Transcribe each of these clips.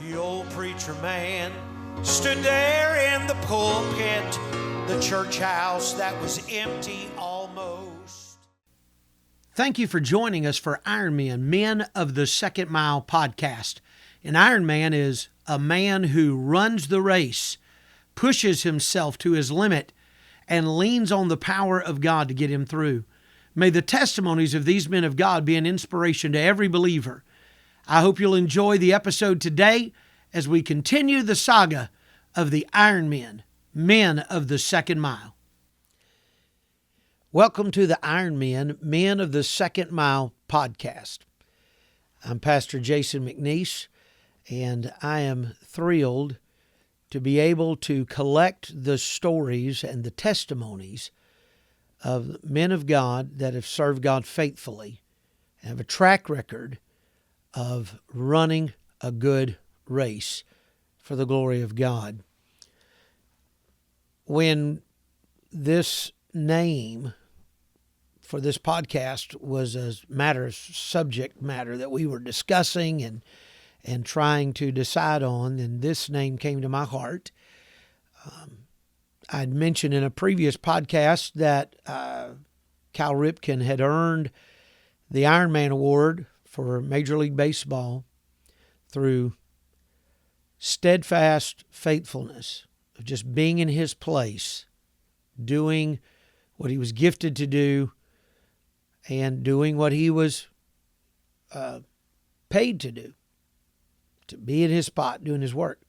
The old preacher man stood there in the pulpit, the church house that was empty almost. Thank you for joining us for Iron Men, Men of the Second Mile podcast. An Iron Man is a man who runs the race, pushes himself to his limit, and leans on the power of God to get him through. May the testimonies of these men of God be an inspiration to every believer. I hope you'll enjoy the episode today as we continue the saga of the Iron Men, Men of the Second Mile. Welcome to the Iron Men, Men of the Second Mile podcast. I'm Pastor Jason McNeese, and I am thrilled to be able to collect the stories and the testimonies of men of God that have served God faithfully and have a track record of running a good race for the glory of God. When this name for this podcast was a subject matter that we were discussing and trying to decide on, and this name came to my heart. I'd mentioned in a previous podcast that Cal Ripken had earned the Iron Man Award for Major League Baseball through steadfast faithfulness of just being in his place, doing what he was gifted to do, and doing what he was paid to do, to be in his spot, doing his work.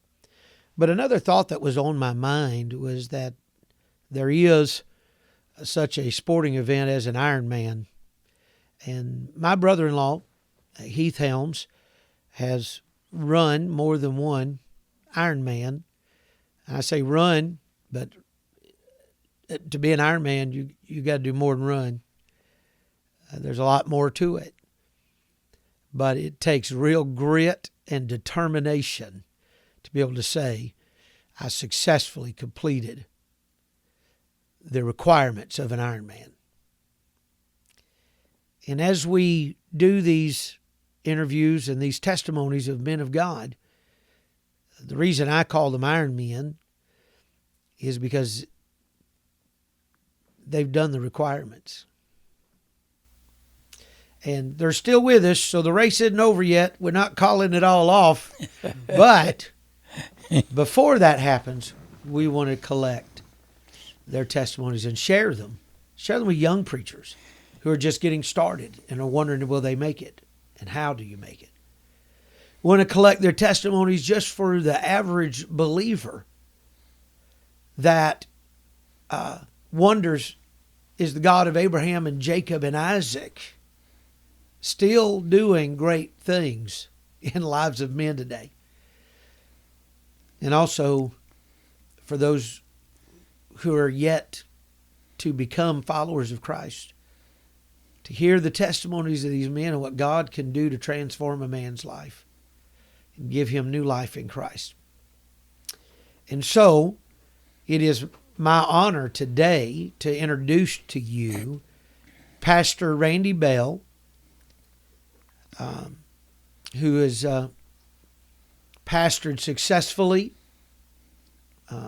But another thought that was on my mind was that there is such a sporting event as an Ironman. And my brother-in-law, Heath Helms, has run more than one Ironman. I say run, but to be an Ironman, you got to do more than run. There's a lot more to it. But it takes real grit and determination to be able to say, I successfully completed the requirements of an Ironman. And as we do these interviews and these testimonies of men of God, the reason I call them Iron Men is because they've done the requirements. And they're still with us, so the race isn't over yet. We're not calling it all off. But before that happens, we want to collect their testimonies and share them. Share them with young preachers who are just getting started and are wondering, will they make it? And how do you make it? We want to collect their testimonies just for the average believer that wonders, is the God of Abraham and Jacob and Isaac still doing great things in the lives of men today? And also for those who are yet to become followers of Christ, to hear the testimonies of these men and what God can do to transform a man's life and give him new life in Christ. And so it is my honor today to introduce to you Pastor Randy Bell, who has pastored successfully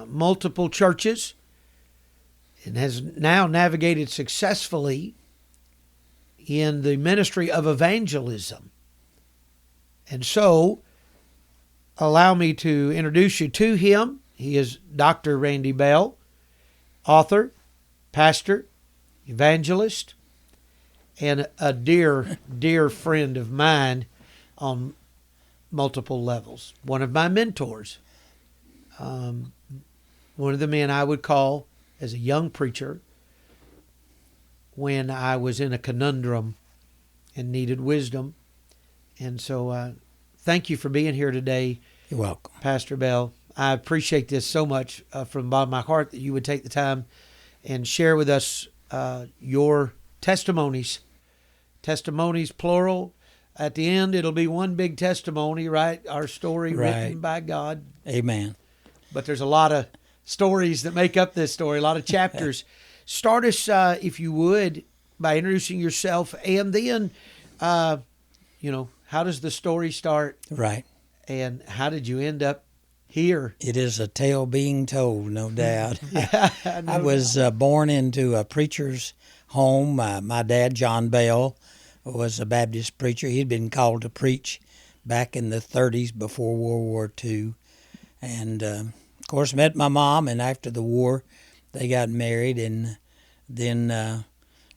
multiple churches and has now navigated successfully in the ministry of evangelism. And so, allow me to introduce you to him. He is Dr. Randy Bell, author, pastor, evangelist, and a dear, dear friend of mine on multiple levels. One of my mentors. One of the men I would call as a young preacher when I was in a conundrum and needed wisdom. And so thank you for being here today. You're welcome. Pastor Bell. I appreciate this so much from the bottom of my heart that you would take the time and share with us your testimonies. Testimonies, plural. At the end, it'll be one big testimony, right? Our story written by God. Amen. But there's a lot of stories that make up this story, a lot of chapters. Start us, if you would, by introducing yourself, and then, how does the story start? Right. And how did you end up here? It is a tale being told, no doubt. I I was born into a preacher's home. My dad, John Bell, was a Baptist preacher. He'd been called to preach back in the 30s before World War II. And, of course, met my mom, and after the war, they got married. And then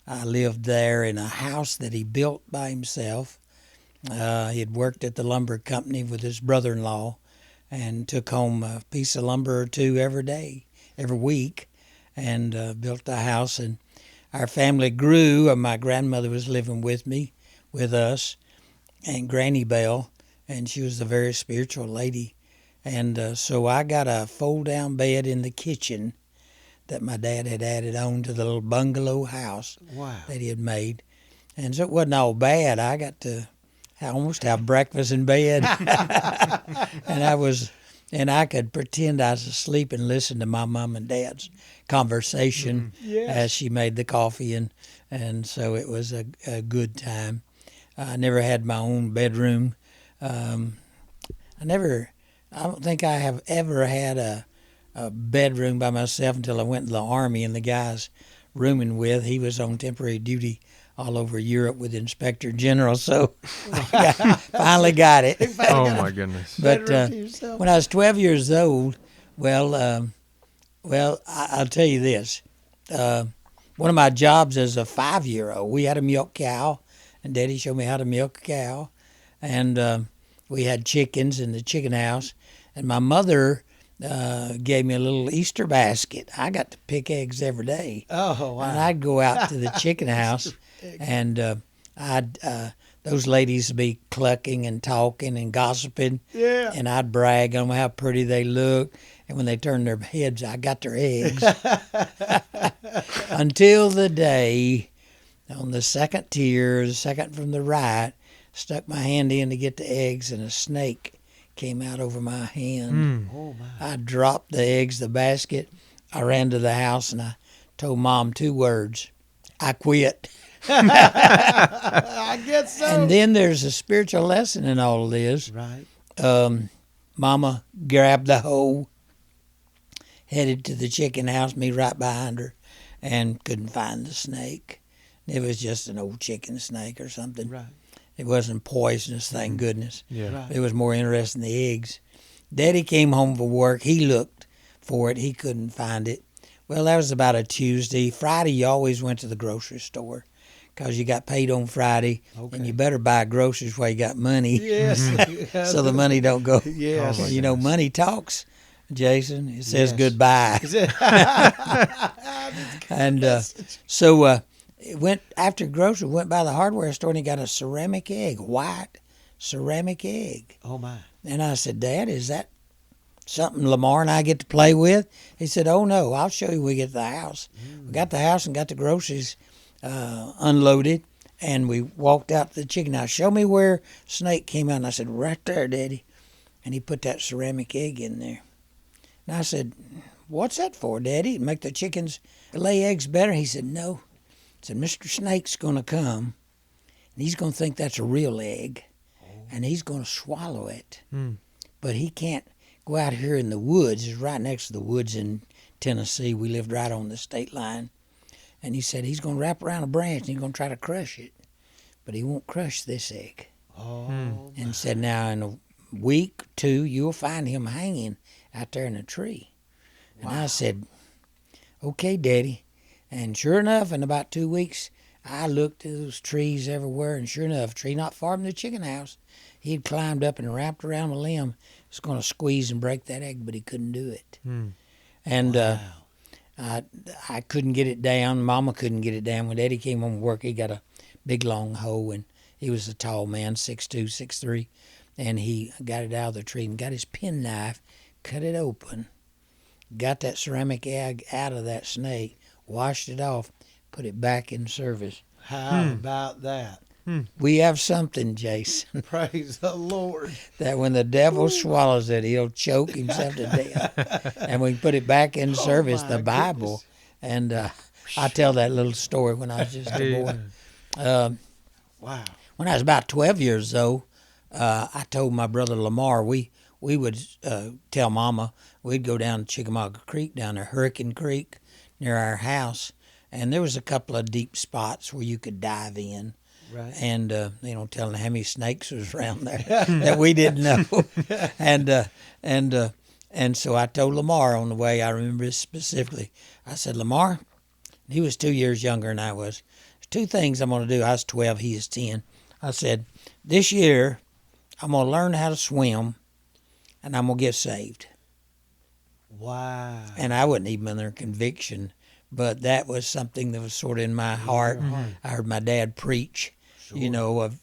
I lived there in a house that he built by himself. He had worked at the lumber company with his brother-in-law and took home a piece of lumber or two every week, and built a house. And our family grew. My grandmother was living with us, and Granny Bell, and she was a very spiritual lady. And so I got a fold-down bed in the kitchen that my dad had added on to the little bungalow house that he had made. And so it wasn't all bad. I got to almost have breakfast in bed. and I could pretend I was asleep and listen to my mom and dad's conversation as she made the coffee. And so it was a good time. I never had my own bedroom. I don't think I have ever had a bedroom by myself until I went to the Army, and the guy's rooming with, he was on temporary duty all over Europe with Inspector General, so finally got it. Oh, my goodness. But when I was 12 years old, I'll tell you this. One of my jobs as a 5-year-old, we had a milk cow, and Daddy showed me how to milk a cow, and we had chickens in the chicken house, and my mother gave me a little Easter basket. I got to pick eggs every day. Oh, wow. And I'd go out to the chicken house, and those ladies would be clucking and talking and gossiping. Yeah. And I'd brag on how pretty they looked. And when they turned their heads, I got their eggs. Until the day on the second tier, the second from the right, stuck my hand in to get the eggs, and a snake came out over my hand. Oh, my. I dropped the eggs, the basket. I ran to the house, and I told Mom 2 words. I quit. I guess so. And then there's a spiritual lesson in all of this. Right. Mama grabbed the hoe, headed to the chicken house, me right behind her, and couldn't find the snake. It was just an old chicken snake or something. Right. It wasn't poisonous, thank goodness. Yeah. Right. It was more interesting in the eggs. Daddy came home from work. He looked for it. He couldn't find it. Well, that was about a Tuesday. Friday, you always went to the grocery store because you got paid on Friday, and you better buy groceries while you got money. Yes. So the money don't go. Yes. Oh, my You know, money talks, Jason. It says Yes. goodbye. And so it went after grocery, went by the hardware store, and he got a ceramic egg, white ceramic egg. Oh, my. And I said, Dad, is that something Lamar and I get to play with? He said, oh, no, I'll show you when we get to the house. We got the house and got the groceries unloaded, and we walked out to the chicken house. Show me where snake came out. And I said, right there, Daddy. And he put that ceramic egg in there. And I said, what's that for, Daddy? Make the chickens lay eggs better? He said, no. He said, Mr. Snake's going to come, and he's going to think that's a real egg, and he's going to swallow it. But he can't go out here in the woods. It's right next to the woods in Tennessee. We lived right on the state line. And he said he's going to wrap around a branch, and he's going to try to crush it. But he won't crush this egg. Oh, And said, now in a week, 2, you'll find him hanging out there in a tree. And I said, okay, Daddy. And sure enough, in about 2 weeks, I looked at those trees everywhere, and sure enough, a tree not far from the chicken house, he had climbed up and wrapped around a limb. He was going to squeeze and break that egg, but he couldn't do it. And I couldn't get it down. Mama couldn't get it down. When Daddy came home from work, he got a big, long hoe, and he was a tall man, 6'2", 6'3", and he got it out of the tree and got his penknife, cut it open, got that ceramic egg out of that snake, washed it off, put it back in service. how about that? We have something, Jason, Praise the Lord. that when the devil swallows it, he'll choke himself to death. And we put it back in service, my the Bible. And I tell that little story when I was just a boy. Wow. When I was about 12 years old, I told my brother Lamar we would tell Mama we'd go down to Chickamauga Creek down there, Hurricane Creek, near our house, and there was a couple of deep spots where you could dive in. Right. And telling how many snakes was around there that we didn't know, and so I told Lamar on the way. I remember this specifically. I said, Lamar, he was 2 years younger than I was. There's two things I'm going to do. I was 12, he is 10. I said, this year I'm going to learn how to swim, and I'm going to get saved. Wow. And I wasn't even under conviction, but that was something that was sort of in my heart. I heard my dad preach, of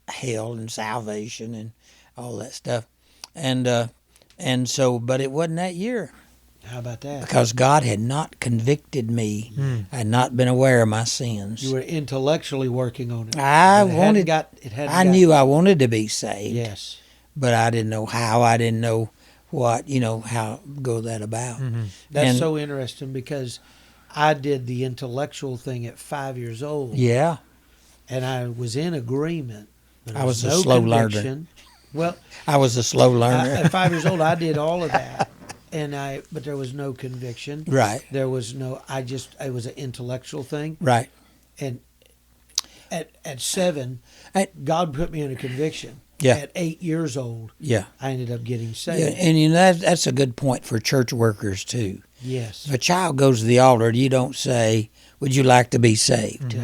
hell and salvation and all that stuff. And so, but it wasn't that year. How about that? Because God had not convicted me. I had not been aware of my sins. You were intellectually working on it. I knew I wanted to be saved. Yes. But I didn't know how. I didn't know what, how go that about. That's so interesting because I did the intellectual thing at 5 years old. Yeah. And I was in agreement. I was a slow learner. Well, I was a slow learner. At 5 years old, I did all of that. But there was no conviction. Right. There was no, it was an intellectual thing. Right. And at 7, God put me in a conviction. Yeah. At 8 years old, yeah, I ended up getting saved. Yeah, and that's a good point for church workers too. Yes. If a child goes to the altar, you don't say, "Would you like to be saved?"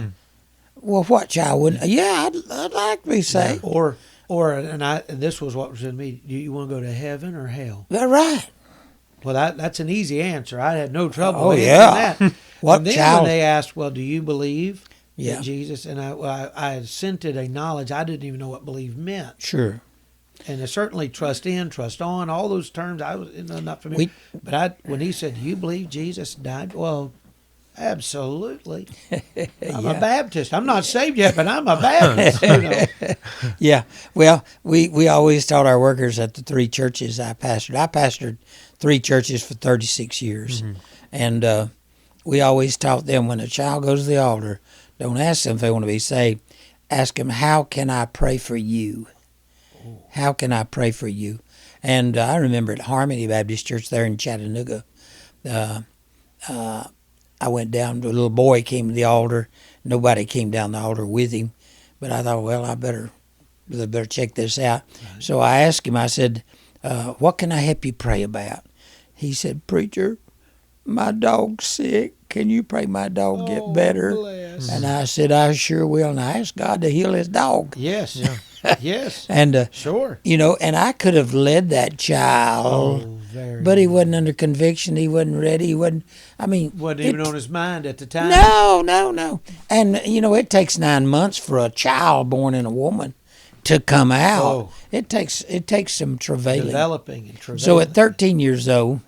Well, what child wouldn't? Yeah, I'd like to be saved. Yeah. And this was what was in me. Do you want to go to heaven or hell? Yeah, right. Well, that's an easy answer. I had no trouble. Oh, answering that. What and then child? when they asked, "Well, do you believe Yeah. in Jesus?" and I assented a knowledge I didn't even know what believe meant. Sure. And certainly trust in, trust on, all those terms I was not familiar. But when he said, "Do you believe Jesus died?" Well, absolutely. I'm a Baptist. I'm not saved yet, but I'm a Baptist. Yeah. Well, we always taught our workers at the 3 churches I pastored. I pastored 3 churches for 36 years. And we always taught them when a child goes to the altar, don't ask them if they want to be saved. Ask them, how can I pray for you? How can I pray for you? And I remember at Harmony Baptist Church there in Chattanooga, I went down, a little boy came to the altar. Nobody came down the altar with him. But I thought, well, I better check this out. Right. So I asked him, I said, what can I help you pray about? He said, "Preacher, my dog's sick. Can you pray my dog get better?" Bless. And I said, "I sure will." And I asked God to heal his dog. Yes. Yeah. Yes. And sure. And I could have led that child, but he wasn't under conviction. He wasn't ready. He wasn't. Wasn't even on his mind at the time. No. And it takes 9 months for a child born in a woman to come out. Oh. It takes some travailing. Developing and travailing. So at 13 years old,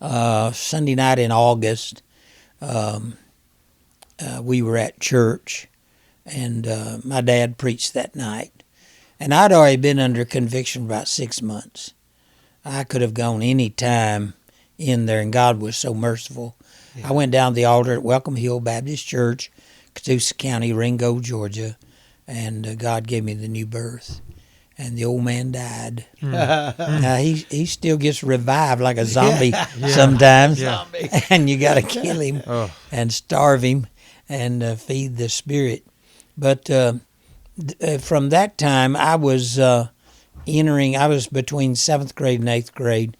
Sunday night in August, we were at church, and my dad preached that night. And I'd already been under conviction for about 6 months. I could have gone any time in there, and God was so merciful. Yeah. I went down to the altar at Welcome Hill Baptist Church, Catoosa County, Ringo, Georgia, and God gave me the new birth. And the old man died. Now he still gets revived like a zombie sometimes, and you got to kill him and starve him and feed the spirit. But from that time, I was I was between 7th grade and 8th grade,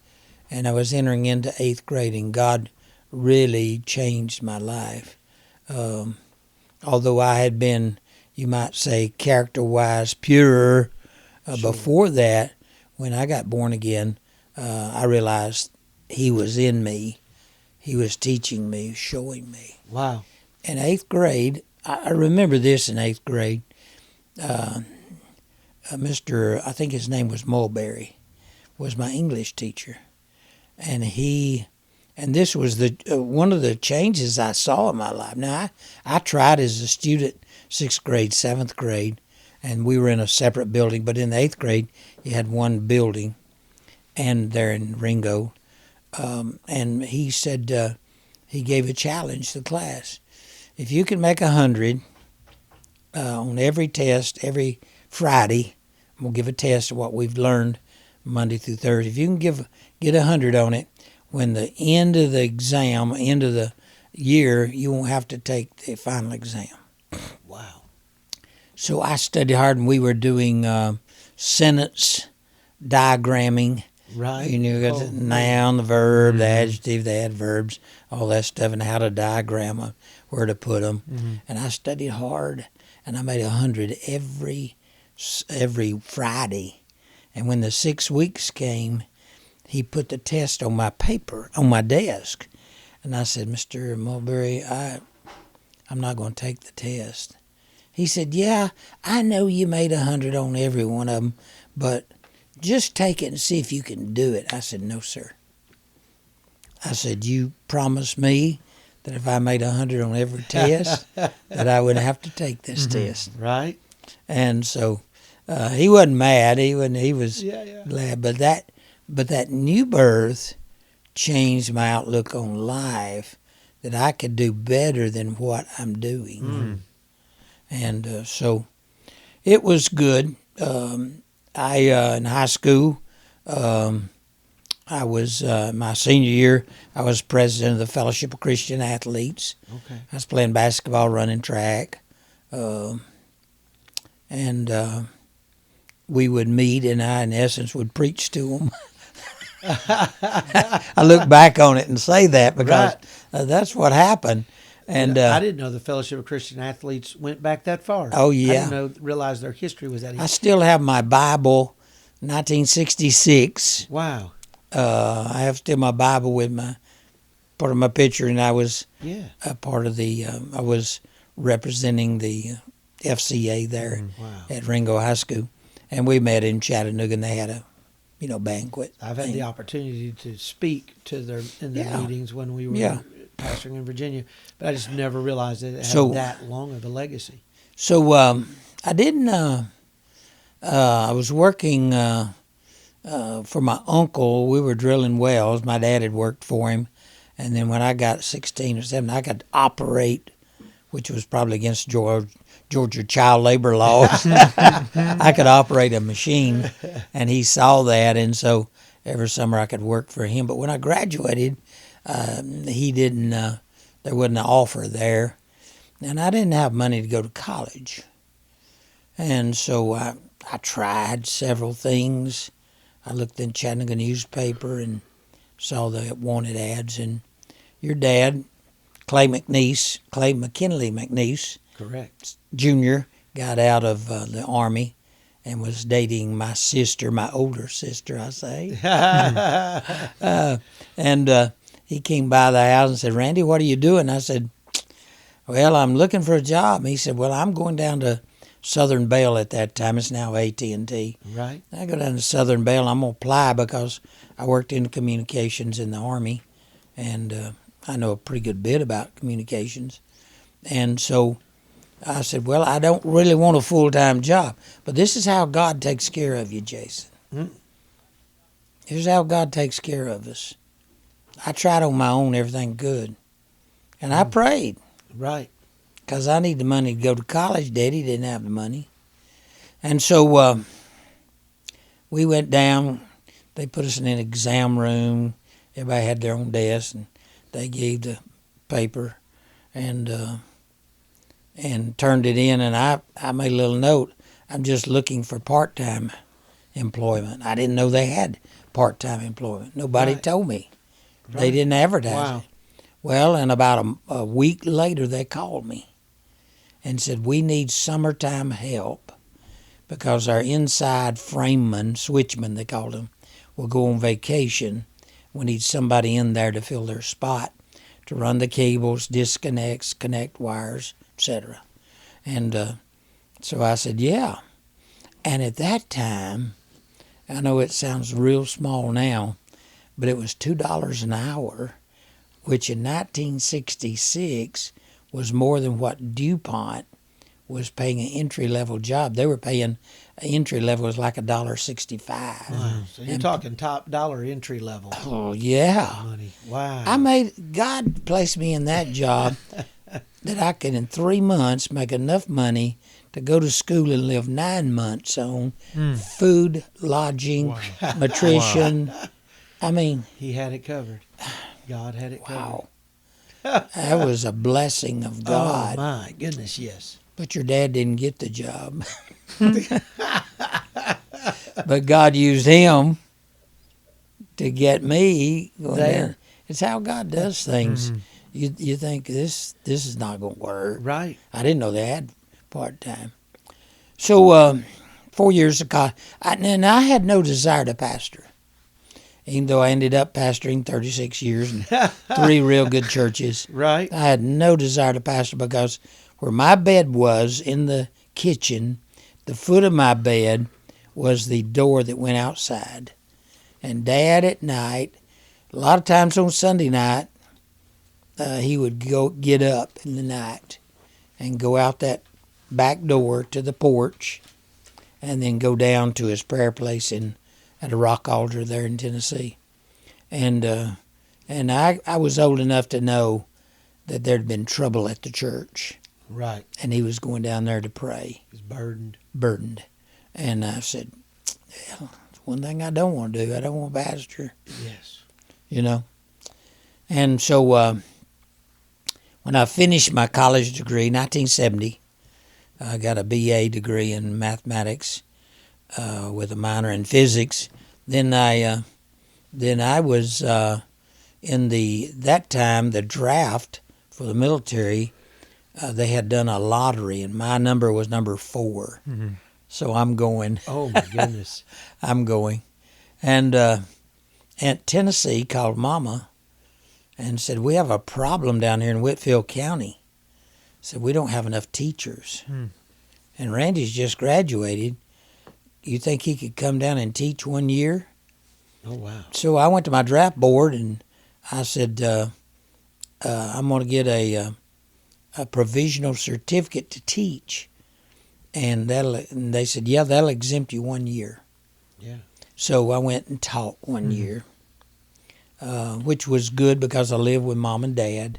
and I was entering into 8th grade, and God really changed my life. Although I had been, you might say, character-wise pure before that, when I got born again, I realized He was in me. He was teaching me, showing me. Wow. In 8th grade, I remember this in 8th grade, I think his name was Mulberry, was my English teacher. And this was one of the changes I saw in my life. Now, I tried as a student, 6th grade, 7th grade, and we were in a separate building. But in the 8th grade, you had one building, and there in Ringo. And he said, he gave a challenge to the class. If you can make 100 on every test, every Friday, we'll give a test of what we've learned Monday through Thursday. If you can get 100 on it, when the end of the exam, end of the year, you won't have to take the final exam. Wow. So I studied hard, and we were doing sentence diagramming. Right. You know, got the noun, the verb, the adjective, the adverbs, all that stuff, and how to diagram them, where to put them. And I studied hard, and I made 100 every Friday. And when the 6 weeks came, he put the test on my paper, on my desk. And I said, Mr. Mulberry, I'm not going to take the test. He said, yeah, I know you made 100 on every one of them, but just take it and see if you can do it. I said, no, sir. I said, you promised me that if I made 100 on every test, that I would have to take this test. Right. And so he wasn't mad. He was Yeah. glad. But that new birth changed my outlook on life, that I could do better than what I'm doing. And so it was good. I in high school, I was my senior year, I was president of the Fellowship of Christian Athletes. Okay. I was playing basketball, running track, and we would meet, and I, in essence, would preach to them. I look back on it and say that because that's what happened. And I didn't know the Fellowship of Christian Athletes went back that far. Oh, yeah. I didn't realize their history was that I easy. still have my Bible, 1966. Wow. I have still my Bible with my part of my picture, and I was a part of the. I was representing the FCA there at Ringo High School, and we met in Chattanooga, and they had a, banquet. I've had the opportunity to speak to their meetings when we were pastoring in Virginia, but I just never realized that it had that long of a legacy. So I didn't. I was working for my uncle. We were drilling wells. My dad had worked for him, and then when I got 16 or 17, I could operate, which was probably against Georgia child labor laws. I could operate a machine, and he saw that, and so every summer I could work for him. But when I graduated, he didn't. There wasn't an offer there, and I didn't have money to go to college, and so I tried several things. I looked in Chattanooga newspaper and saw the wanted ads, and your dad, Clay McKinley McNeese, correct, Jr., got out of the Army and was dating my sister, my older sister, I say. And he came by the house and said, Randy, what are you doing? I said, well, I'm looking for a job. He said, well, I'm going down to Southern Bell at that time. It's now AT&T. Right. I go down to Southern Bell. I'm going to apply because I worked in communications in the Army, and I know a pretty good bit about communications. And so I said, well, I don't really want a full-time job, but this is how God takes care of you, Jason. This is how God takes care of us. I tried on my own everything good, and I prayed. Right. Because I need the money to go to college. Daddy didn't have the money. And so we went down. They put us in an exam room. Everybody had their own desk, and they gave the paper and turned it in. And I made a little note. I'm just looking for part-time employment. I didn't know they had part-time employment. Nobody told me. Right. They didn't advertise it. Well, and about a week later, they called me and said, we need summertime help because our inside frameman, switchman they called them, will go on vacation. We need somebody in there to fill their spot, to run the cables, disconnects, connect wires, etc. And so I said, yeah. And at that time, I know it sounds real small now, but it was $2 an hour, which in 1966 was more than what DuPont was paying an entry-level job. They were paying an entry-level was like $1.65. Wow. So you're talking top dollar entry level. Oh, yeah. Money. Wow. God placed me in that job that I could in 3 months make enough money to go to school and live 9 months on food, lodging, nutrition. I mean, He had it covered. God had it covered. wow. That was a blessing of God. Oh, my goodness, yes. But your dad didn't get the job. But God used him to get me There. It's how God does things. You think this is not going to work. Right. I didn't know they had part-time. So 4 years of college. And I had no desire to pastor, even though I ended up pastoring 36 years and 3 real good churches. Right. I had no desire to pastor because where my bed was in the kitchen, the foot of my bed was the door that went outside. And Dad at night, a lot of times on Sunday night, he would get up in the night and go out that back door to the porch and then go down to his prayer place at a rock altar there in Tennessee. And I was old enough to know that there'd been trouble at the church, Right. and he was going down there to pray, He's burdened. burdened. And I said, well, it's one thing I don't want to do. I don't want to pastor, Yes. you know. And so when I finished my college degree, 1970, I got a BA degree in mathematics with a minor in physics. Then I was in that time the draft for the military. They had done a lottery, and my number was number 4. Mm-hmm. So I'm going. Oh, my goodness. I'm going. And Aunt Tennessee called Mama and said, we have a problem down here in Whitfield County. Said, we don't have enough teachers. And Randy's just graduated. You think he could come down and teach 1 year? Oh, wow. So I went to my draft board and I said, I'm going to get a provisional certificate to teach. And they said, yeah, that'll exempt you 1 year. Yeah. So I went and taught 1 year, which was good because I lived with Mom and Dad.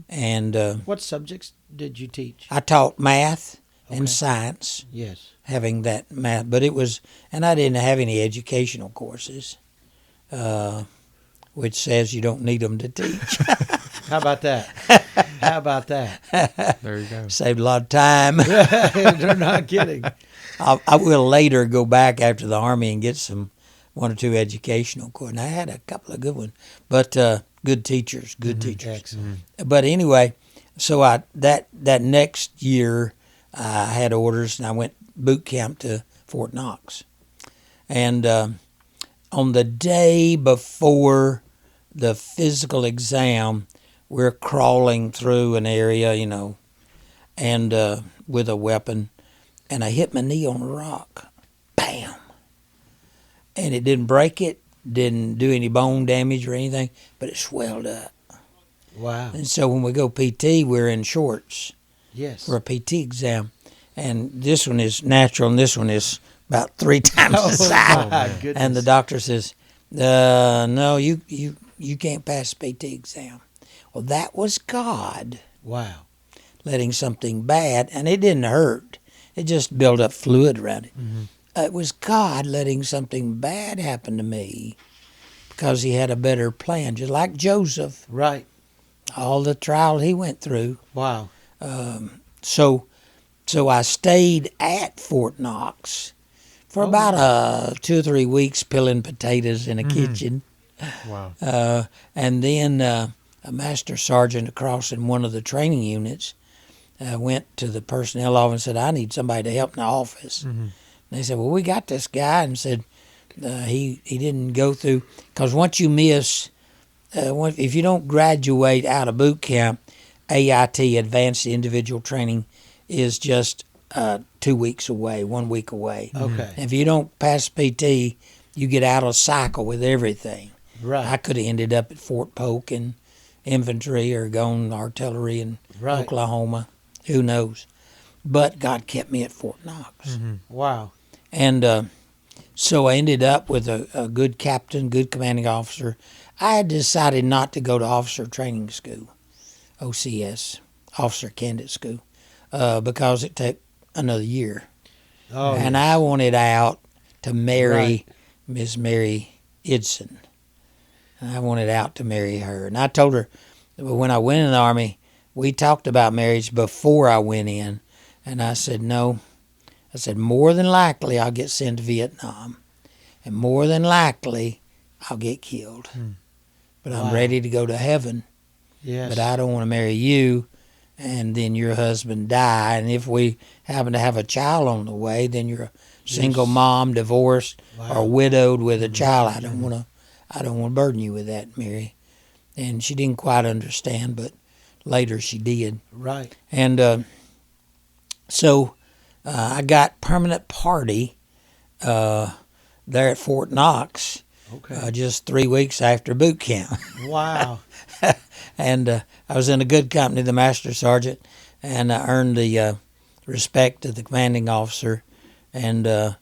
And What subjects did you teach? I taught math Okay. and science, Yes. having that math. But it was, and I didn't have any educational courses, which says you don't need them to teach. How about that? How about that? There you go. Saved a lot of time. They're not kidding. I will later go back after the Army and get 1 or 2 educational courses. And I had a couple of good ones, but good teachers, good teachers. Excellent. But anyway, so that next year I had orders and I went boot camp to Fort Knox. And on the day before the physical exam, we're crawling through an area, and with a weapon, and I hit my knee on a rock. Bam! And it didn't break it, didn't do any bone damage or anything, but it swelled up. Wow. And so when we go PT, we're in shorts Yes. for a PT exam. And this one is natural, and this one is about 3 times the size. my goodness. And the doctor says, no, you can't pass the PT exam. Well, that was God Wow. letting something bad, and it didn't hurt. It just built up fluid around it. It was God letting something bad happen to me because he had a better plan, just like Joseph, Right. all the trial he went through. Wow. So I stayed at Fort Knox for about 2 or 3 weeks, peeling potatoes in a kitchen. Wow. And then a master sergeant across in one of the training units went to the personnel office and said, I need somebody to help in the office. And they said, well, we got this guy, and said he didn't go through, because once you miss, if you don't graduate out of boot camp, AIT, Advanced Individual Training, is just 2 weeks away, 1 week away. Okay. If you don't pass PT, you get out of cycle with everything. Right. I could have ended up at Fort Polk in infantry or gone artillery in Right. Oklahoma. Who knows? But God kept me at Fort Knox. Wow. And so I ended up with a good captain, good commanding officer. I had decided not to go to officer training school, OCS, officer candidate school, because it took another year. Oh, And I wanted out to marry Right. Miss Mary Idson. And I wanted out to marry her. And I told her when I went in the Army, we talked about marriage before I went in. And I said, no. I said, more than likely I'll get sent to Vietnam. And more than likely I'll get killed. But I'm Wow. ready to go to heaven. yes. But I don't want to marry you and then your husband die. And if we happen to have a child on the way, then you're a single mom, divorced, Wow. or widowed with a child. I don't want to burden you with that, Mary. And she didn't quite understand, but later she did. Right. And so I got permanent party there at Fort Knox Okay. just 3 weeks after boot camp. Wow. And I was in a good company, the master sergeant, and I earned the respect of the commanding officer, and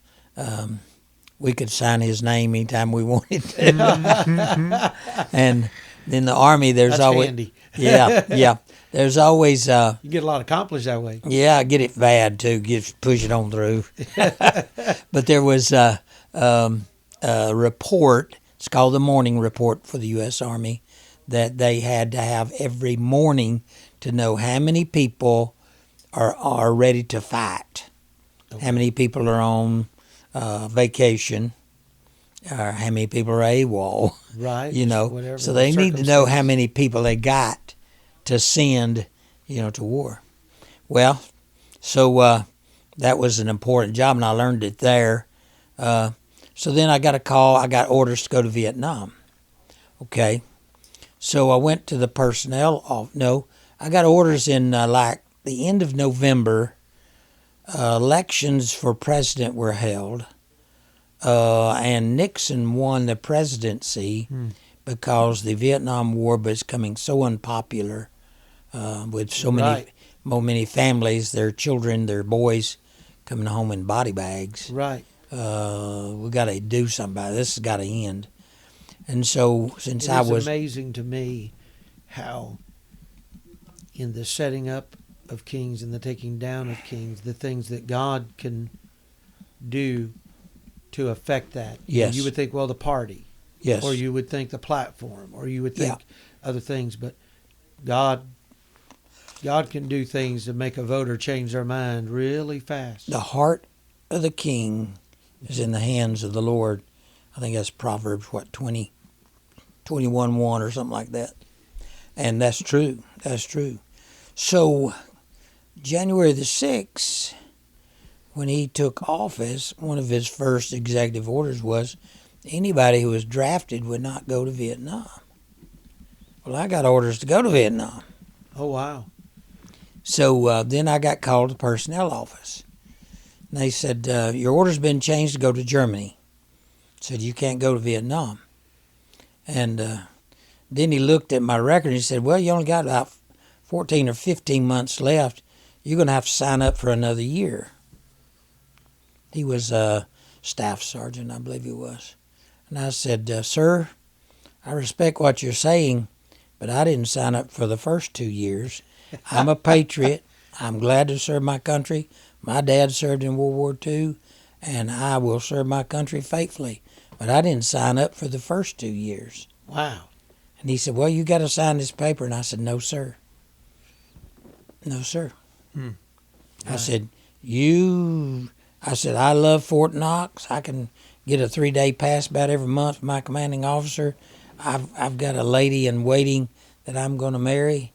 we could sign his name anytime we wanted to. And in the Army, there's That's always handy. yeah, there's always You get a lot accomplished that way. yeah, I get it bad too, push it on through. But there was a report. It's called the Morning Report for the U.S. Army, that they had to have every morning to know how many people are ready to fight, how many people are on vacation, or how many people are AWOL. Right. You know, Whatever so the they need to know how circumstance. many people they got to send, to war. Well, so that was an important job, and I learned it there. So then I got a call. I got orders to go to Vietnam. Okay. So I went to the personnel No, I got orders in like the end of November. Elections for president were held. And Nixon won the presidency because the Vietnam War was becoming so unpopular with so many families, their children, their boys coming home in body bags. Right. We got to do something about it. This has got to end. And so since It I is was amazing to me how in the setting up of kings and the taking down of kings, the things that God can do to affect that. Yes. You would think, well, the party, yes, or you would think the platform, or you would think Yeah. other things, but God can do things to make a voter change their mind really fast. the heart of the king is in the hands of the Lord. I think that's Proverbs 21:1 or something like that. And that's true. That's true. So January the 6th, when he took office, one of his first executive orders was anybody who was drafted would not go to Vietnam. Well, I got orders to go to Vietnam. Oh, wow. So then I got called to the personnel office. And they said, your order's been changed to go to Germany. Said, you can't go to Vietnam. And then he looked at my record and he said, well, you only got about 14 or 15 months left. You're going to have to sign up for another year. He was a staff sergeant, I believe he was. And I said, sir, I respect what you're saying, but I didn't sign up for the first 2 years. I'm a patriot. I'm glad to serve my country. My dad served in World War II, and I will serve my country faithfully. But I didn't sign up for the first 2 years. Wow. And he said, well, you got to sign this paper. And I said, no, sir. No, sir. I said, I love Fort Knox. I can get a 3-day pass about every month with my commanding officer. I've got a lady in waiting that I'm going to marry,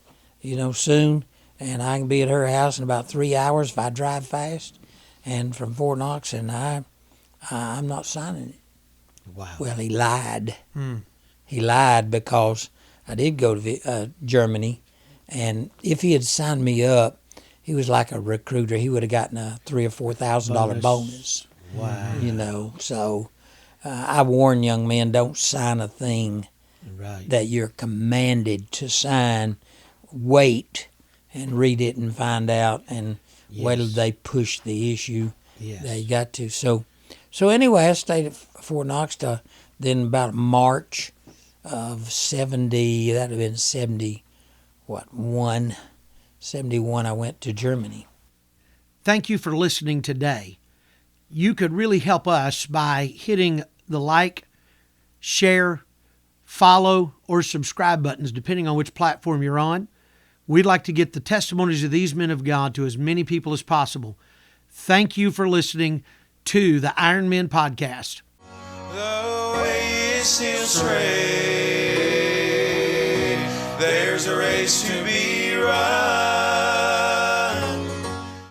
soon. And I can be at her house in about 3 hours if I drive fast. And from Fort Knox, and I'm not signing it. Wow. Well, he lied. He lied because I did go to Germany, and if he had signed me up, he was like a recruiter. He would have gotten a $3,000 or $4,000 bonus. Wow. So I warn young men: don't sign a thing Right. that you're commanded to sign. Wait and read it and find out, and wait till they push the issue. Yes. They got to. So anyway, I stayed at Fort Knox till then about March of 70, that would have been 71, I went to Germany. Thank you for listening today. You could really help us by hitting the like, share, follow, or subscribe buttons, depending on which platform you're on. We'd like to get the testimonies of these men of God to as many people as possible. Thank you for listening to the Iron Men Podcast. The way is still straight. There's a race to be run.